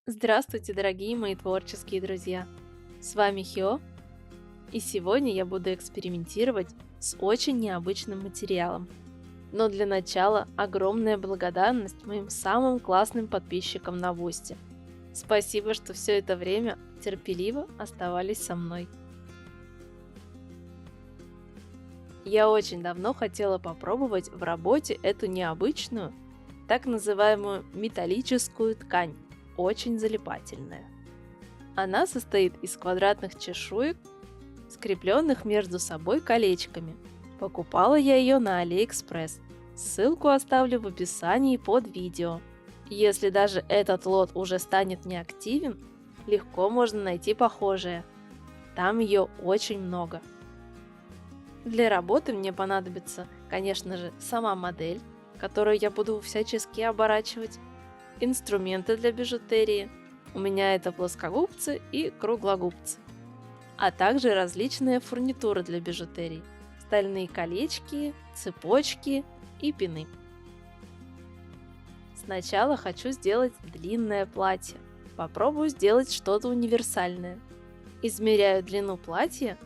Здравствуйте, дорогие мои творческие друзья! С вами Хио, и сегодня я буду экспериментировать с очень необычным материалом. Но для начала огромная благодарность моим самым классным подписчикам на Бусти. Спасибо, что все это время терпеливо оставались со мной. Я очень давно хотела попробовать в работе эту необычную, так называемую металлическую ткань, очень залипательная. Она состоит из квадратных чешуек, скрепленных между собой колечками. Покупала я ее на AliExpress. Ссылку оставлю в описании под видео. Если даже этот лот уже станет неактивен, легко можно найти похожее. Там ее очень много. Для работы мне понадобится, конечно же, сама модель, которую я буду всячески оборачивать, инструменты для бижутерии, у меня это плоскогубцы и круглогубцы, а также различная фурнитура для бижутерии, стальные колечки, цепочки и пины. Сначала хочу сделать длинное платье. Попробую сделать что-то универсальное. Измеряю длину платья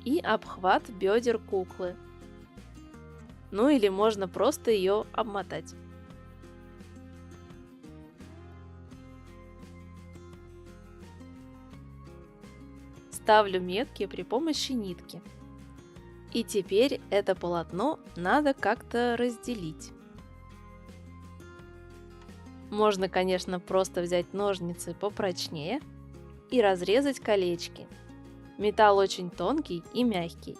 и обхват бедер куклы. Ну или можно просто ее обмотать. Ставлю метки при помощи нитки. И теперь это полотно надо как-то разделить. Можно, конечно, просто взять ножницы попрочнее и разрезать колечки. Металл очень тонкий и мягкий.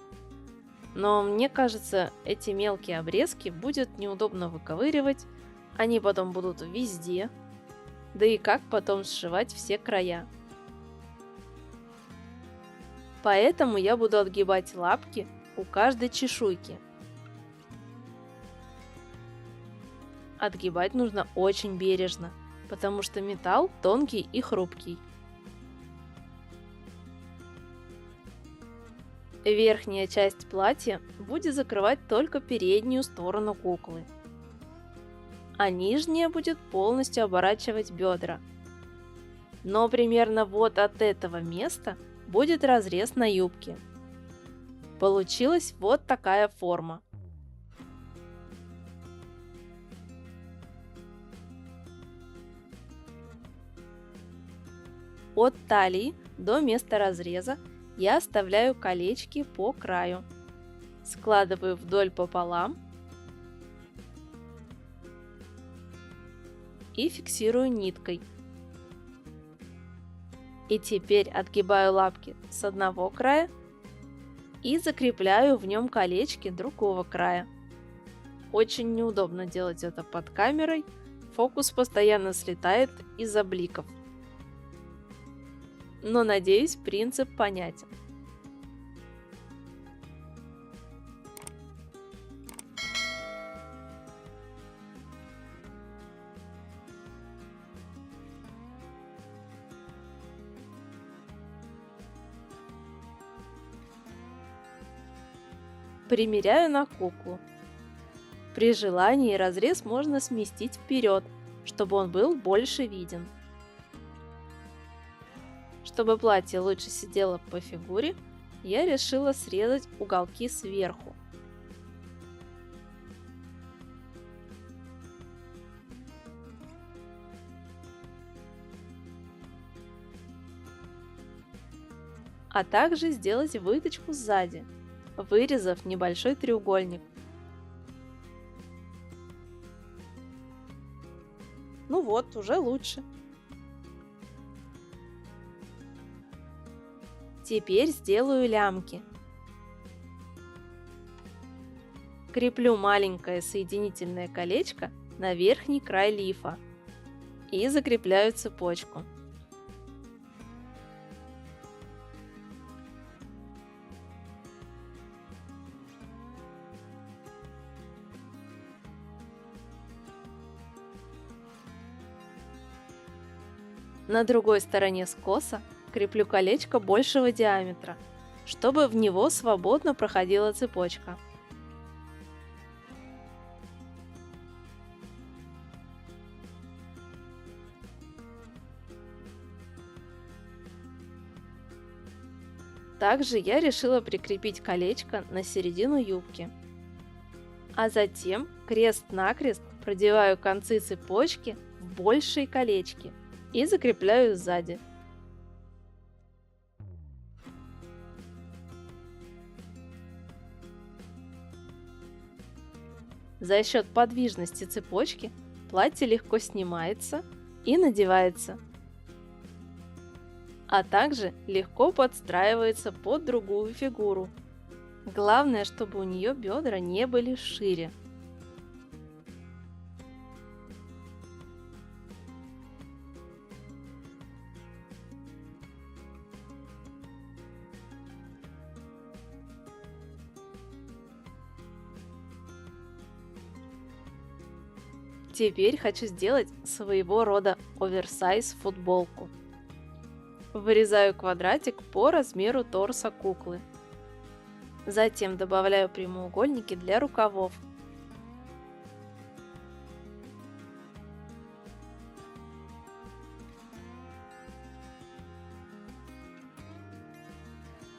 Но мне кажется, эти мелкие обрезки будет неудобно выковыривать, они потом будут везде. Да и как потом сшивать все края. Поэтому я буду отгибать лапки у каждой чешуйки. Отгибать нужно очень бережно, потому что металл тонкий и хрупкий. Верхняя часть платья будет закрывать только переднюю сторону куклы, а нижняя будет полностью оборачивать бедра. Но примерно вот от этого места будет разрез на юбке. Получилась вот такая форма. От талии до места разреза я оставляю колечки по краю, складываю вдоль пополам и фиксирую ниткой. И теперь отгибаю лапки с одного края и закрепляю в нем колечки другого края. Очень неудобно делать это под камерой, фокус постоянно слетает из-за бликов. Но надеюсь, принцип понятен. Примеряю на куклу. При желании разрез можно сместить вперед, чтобы он был больше виден. Чтобы платье лучше сидело по фигуре, я решила срезать уголки сверху. А также сделать выточку сзади, вырезав небольшой треугольник. Ну вот, уже лучше. Теперь сделаю лямки. Креплю маленькое соединительное колечко на верхний край лифа и закрепляю цепочку. На другой стороне скоса креплю колечко большего диаметра, чтобы в него свободно проходила цепочка. Также я решила прикрепить колечко на середину юбки. А затем крест-накрест продеваю концы цепочки в большие колечки и закрепляю сзади. За счет подвижности цепочки платье легко снимается и надевается, а также легко подстраивается под другую фигуру. Главное, чтобы у нее бедра не были шире. Теперь хочу сделать своего рода оверсайз футболку. Вырезаю квадратик по размеру торса куклы. Затем добавляю прямоугольники для рукавов.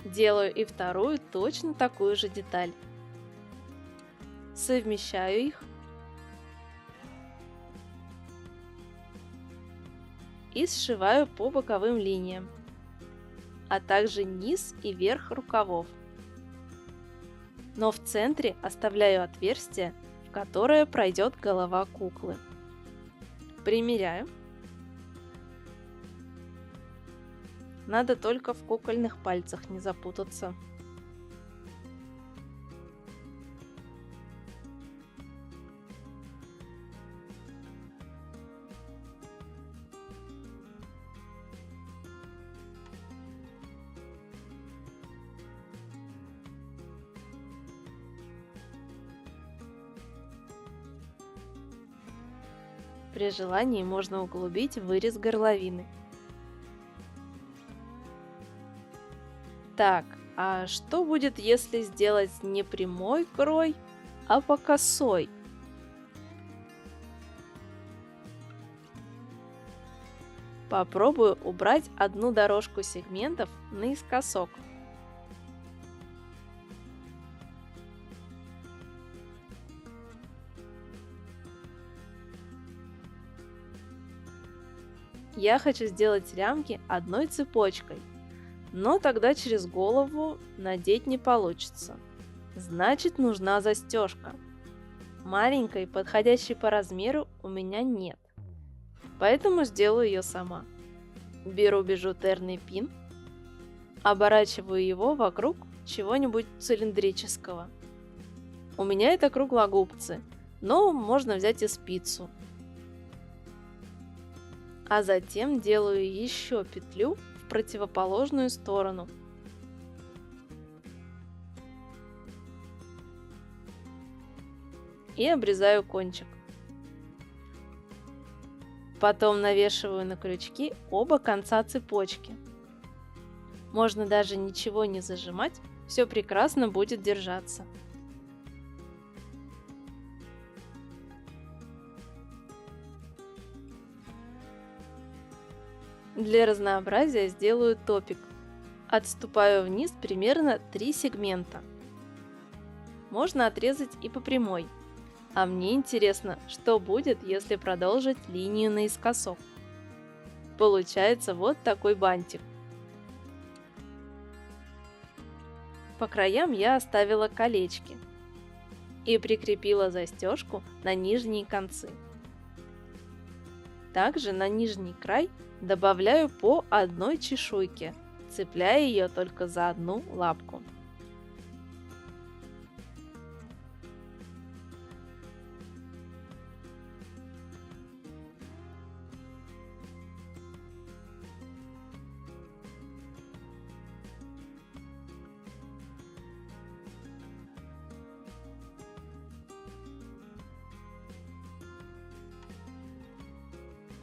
Делаю и вторую точно такую же деталь. Совмещаю их и сшиваю по боковым линиям, а также низ и верх рукавов. Но в центре оставляю отверстие, в которое пройдет голова куклы. Примеряю. Надо только в кукольных пальцах не запутаться. При желании можно углубить вырез горловины. Так, а что будет, если сделать не прямой крой, а по косой? Попробую убрать одну дорожку сегментов наискосок. Я хочу сделать лямки одной цепочкой, но тогда через голову надеть не получится. Значит, нужна застежка. Маленькой, подходящей по размеру, у меня нет, поэтому сделаю ее сама. Беру бижутерный пин, оборачиваю его вокруг чего-нибудь цилиндрического. У меня это круглогубцы, но можно взять и спицу. А затем делаю еще петлю в противоположную сторону. И обрезаю кончик. Потом навешиваю на крючки оба конца цепочки. Можно даже ничего не зажимать, все прекрасно будет держаться. Для разнообразия сделаю топик. Отступаю вниз примерно 3 сегмента. Можно отрезать и по прямой. А мне интересно, что будет, если продолжить линию наискосок. Получается вот такой бантик. По краям я оставила колечки и прикрепила застежку на нижние концы. Также на нижний край добавляю по одной чешуйке, цепляя ее только за одну лапку.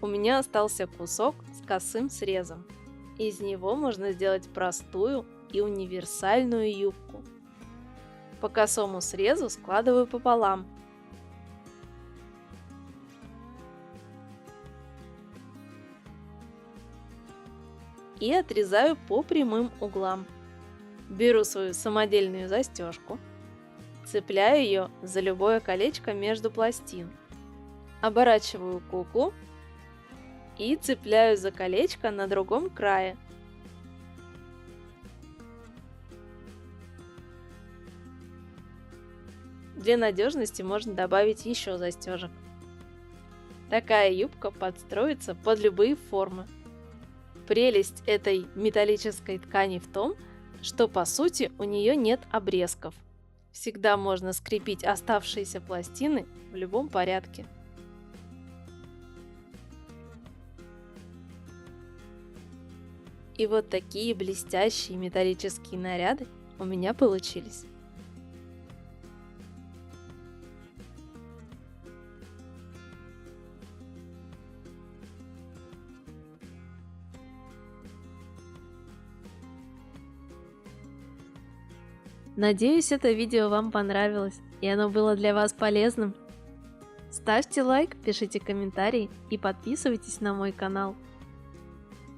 У меня остался кусок с косым срезом. Из него можно сделать простую и универсальную юбку. По косому срезу складываю пополам. И отрезаю по прямым углам. Беру свою самодельную застежку, цепляю ее за любое колечко между пластин, оборачиваю куклу и цепляю за колечко на другом крае. Для надежности можно добавить еще застежек. Такая юбка подстроится под любые формы. Прелесть этой металлической ткани в том, что по сути у нее нет обрезков. Всегда можно скрепить оставшиеся пластины в любом порядке. И вот такие блестящие металлические наряды у меня получились. Надеюсь, это видео вам понравилось и оно было для вас полезным. Ставьте лайк, пишите комментарии и подписывайтесь на мой канал.